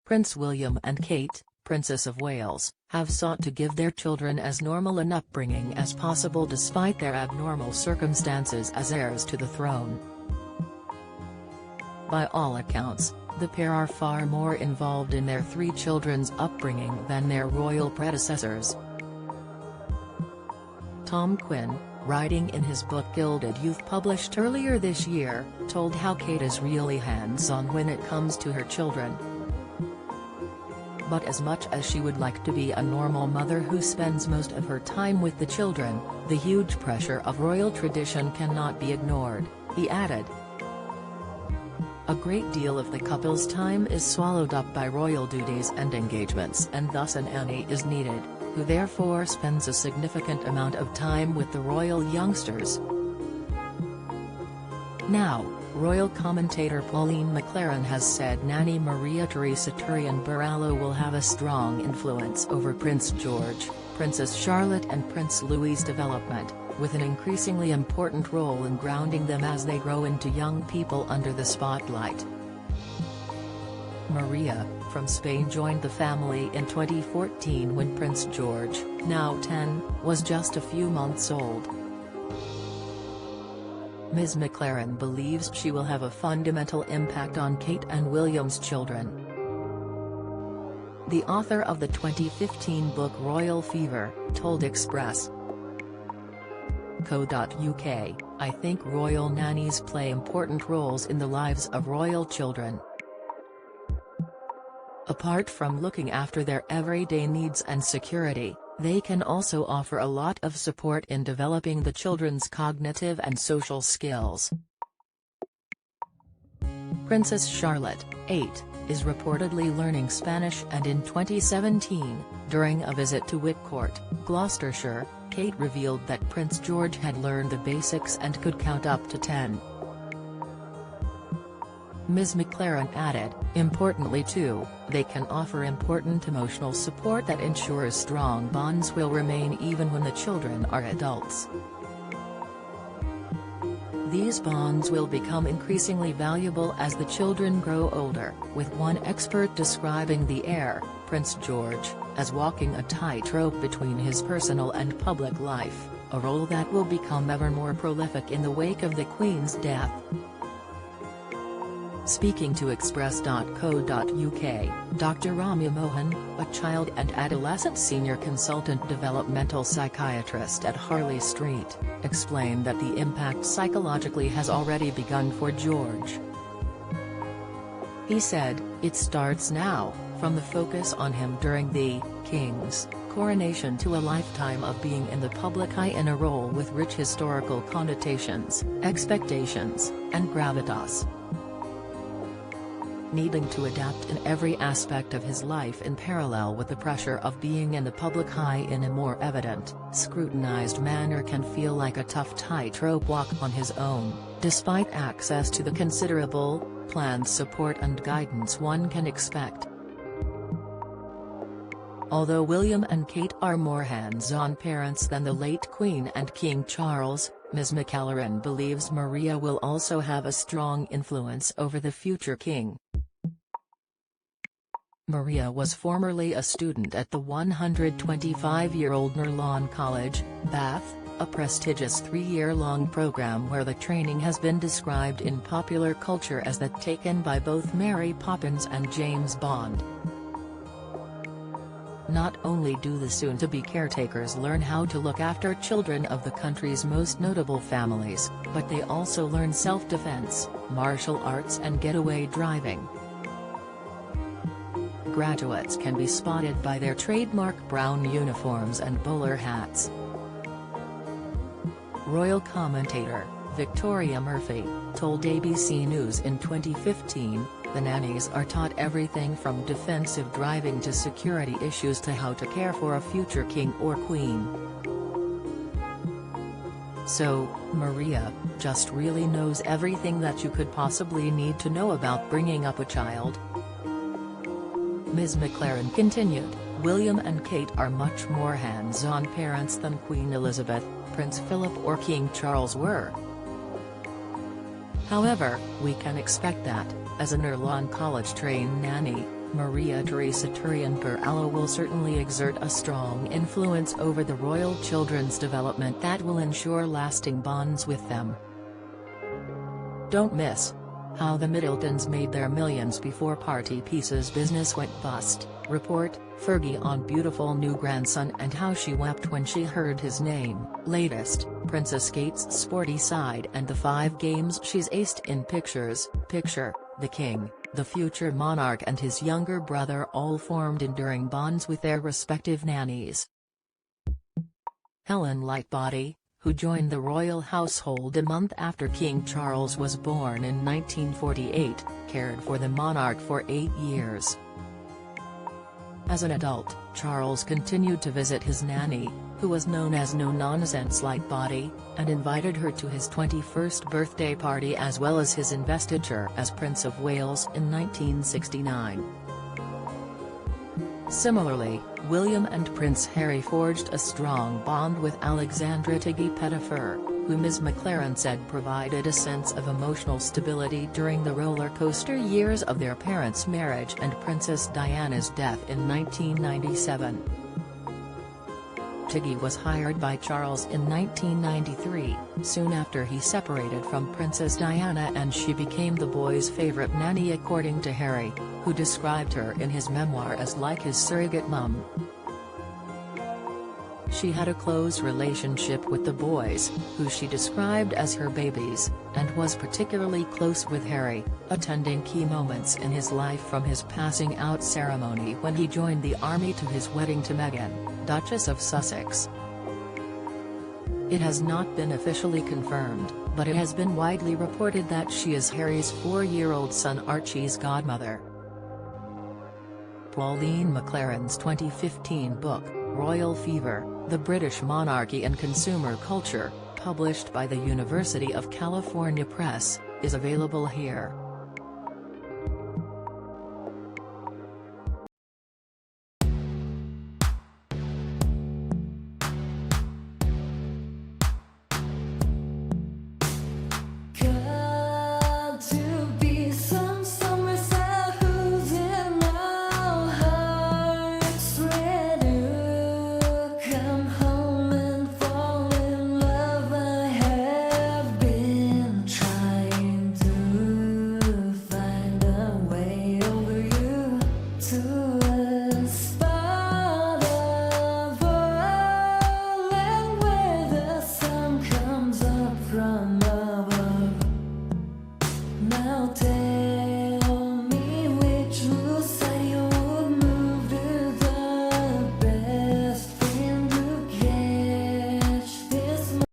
Prince William and Kate, Princess of Wales, have sought to give their children as normal an upbringing as possible despite their abnormal circumstances as heirs to the throne. By all accounts, the pair are far more involved in their three children's upbringing than their royal predecessors. Tom Quinn, writing in his book Gilded Youth published earlier this year, told how Kate is really hands-on when it comes to her children. But as much as she would like to be a normal mother who spends most of her time with the children, the huge pressure of royal tradition cannot be ignored, he added. A great deal of the couple's time is swallowed up by royal duties and engagements, and thus a nanny is needed, who therefore spends a significant amount of time with the royal youngsters. Now, royal commentator Pauline McLaren has said nanny Maria Theresa Turian-Barallo will have a strong influence over Prince George, Princess Charlotte and Prince Louis's development, with an increasingly important role in grounding them as they grow into young people under the spotlight. Maria, from Spain, joined the family in 2014 when Prince George, now 10, was just a few months old. Ms. McLaren believes she will have a fundamental impact on Kate and William's children. The author of the 2015 book Royal Fever, told Express.co.uk, "I think royal nannies play important roles in the lives of royal children. Apart from looking after their everyday needs and security, they can also offer a lot of support in developing the children's cognitive and social skills." Princess Charlotte, 8, is reportedly learning Spanish, and in 2017, during a visit to Whitcourt, Gloucestershire, Kate revealed that Prince George had learned the basics and could count up to 10. Ms. McLaren added, "Importantly too, they can offer important emotional support that ensures strong bonds will remain even when the children are adults. These bonds will become increasingly valuable as the children grow older," with one expert describing the heir, Prince George, as walking a tightrope between his personal and public life, a role that will become ever more prolific in the wake of the Queen's death. Speaking to Express.co.uk, Dr. Ramya Mohan, a child and adolescent senior consultant developmental psychiatrist at Harley Street, explained that the impact psychologically has already begun for George. He said, "It starts now, from the focus on him during the King's coronation to a lifetime of being in the public eye in a role with rich historical connotations, expectations, and gravitas. Needing to adapt in every aspect of his life in parallel with the pressure of being in the public eye in a more evident, scrutinized manner can feel like a tough tightrope walk on his own, despite access to the considerable, planned support and guidance one can expect." Although William and Kate are more hands-on parents than the late Queen and King Charles, Ms. McLaren believes Maria will also have a strong influence over the future king. Maria was formerly a student at the 125-year-old Nerlawn College, Bath, a prestigious 3-year-long program where the training has been described in popular culture as that taken by both Mary Poppins and James Bond. Not only do the soon-to-be caretakers learn how to look after children of the country's most notable families, but they also learn self-defense, martial arts and getaway driving. Graduates can be spotted by their trademark brown uniforms and bowler hats. Royal commentator, Victoria Murphy, told ABC News in 2015, "The nannies are taught everything from defensive driving to security issues to how to care for a future king or queen. So, Maria, just really knows everything that you could possibly need to know about bringing up a child." Ms. McLaren continued, "William and Kate are much more hands-on parents than Queen Elizabeth, Prince Philip or King Charles were. However, we can expect that, as a Nerlawn College-trained nanny, Maria Theresa Turian-Perallo will certainly exert a strong influence over the royal children's development that will ensure lasting bonds with them. Don't miss how the Middletons made their millions before Party Piece's business went bust. Report, Fergie on beautiful new grandson and how she wept when she heard his name. Latest, Princess Kate's sporty side and the 5 games she's aced in pictures. Picture, the king, the future monarch and his younger brother all formed enduring bonds with their respective nannies. Helen Lightbody, who joined the royal household a month after King Charles was born in 1948, cared for the monarch for 8 years. As an adult, Charles continued to visit his nanny, who was known as No-Nonsense Lightbody, and invited her to his 21st birthday party as well as his investiture as Prince of Wales in 1969. Similarly, William and Prince Harry forged a strong bond with Alexandra Tiggy Pettifer, who Ms. McLaren said provided a sense of emotional stability during the roller coaster years of their parents' marriage and Princess Diana's death in 1997. Tiggy was hired by Charles in 1993, soon after he separated from Princess Diana, and she became the boys' favorite nanny according to Harry, who described her in his memoir as like his surrogate mum. She had a close relationship with the boys, who she described as her babies, and was particularly close with Harry, attending key moments in his life from his passing out ceremony when he joined the army to his wedding to Meghan, Duchess of Sussex. It has not been officially confirmed, but it has been widely reported that she is Harry's 4-year-old son Archie's godmother. Pauline McLaren's 2015 book, Royal Fever: The British Monarchy and Consumer Culture, published by the University of California Press, is available here. Now